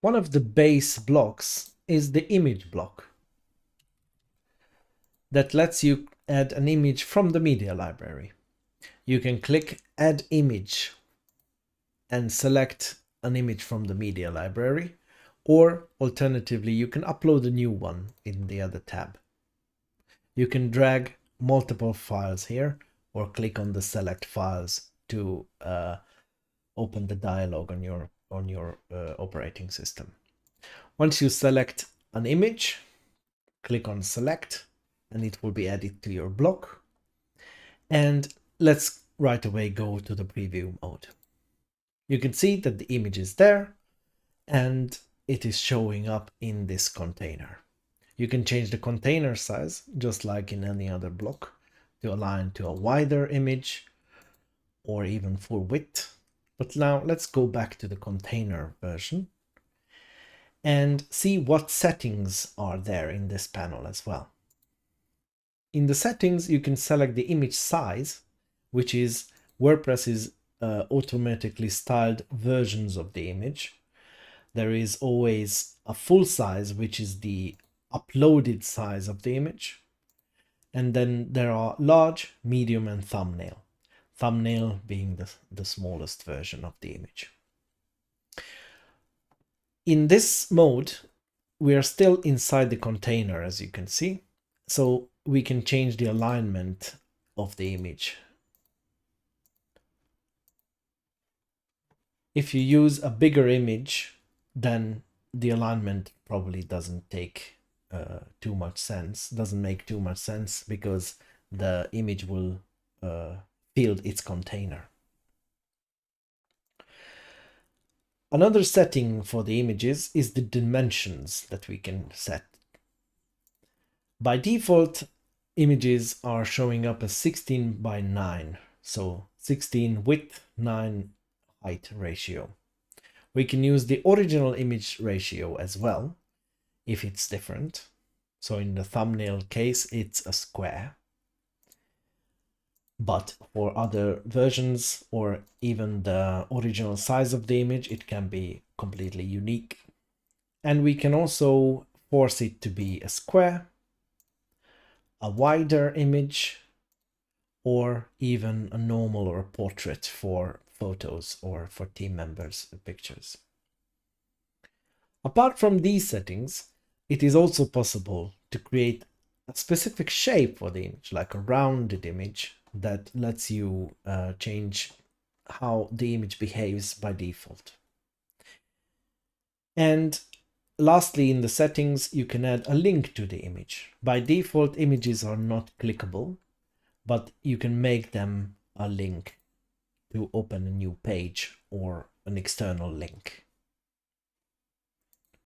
One of the base blocks is the image block that lets you add an image from the media library. You can click Add Image and select an image from the media library, or alternatively, you can upload a new one in the other tab. You can drag multiple files here, or click on the Select Files to open the dialog on your operating system. Once you select an image, click on Select, and it will be added to your block. And let's right away go to the preview mode. You can see that the image is there, and it is showing up in this container. You can change the container size, just like in any other block, to align to a wider image or even full width. But now let's go back to the container version and see what settings are there in this panel as well. In the settings, you can select the image size, which is WordPress's automatically styled versions of the image. There is always a full size, which is the uploaded size of the image. And then there are large, medium, and thumbnail. Thumbnail being the smallest version of the image. In this mode, we are still inside the container, as you can see. So we can change the alignment of the image. If you use a bigger image, then the alignment probably doesn't make too much sense, because the image will fill its container. Another setting for the images is the dimensions that we can set. By default, images are showing up as 16 by 9, so 16 width, 9 height ratio. We can use the original image ratio as well, if it's different. So in the thumbnail case, it's a square. But for other versions, or even the original size of the image, it can be completely unique. And we can also force it to be a square, a wider image, or even a normal or a portrait for photos or for team members' pictures. Apart from these settings, it is also possible to create a specific shape for the image, like a rounded image that lets you change how the image behaves by default. And lastly, in the settings, you can add a link to the image. By default, images are not clickable, but you can make them a link to open a new page or an external link.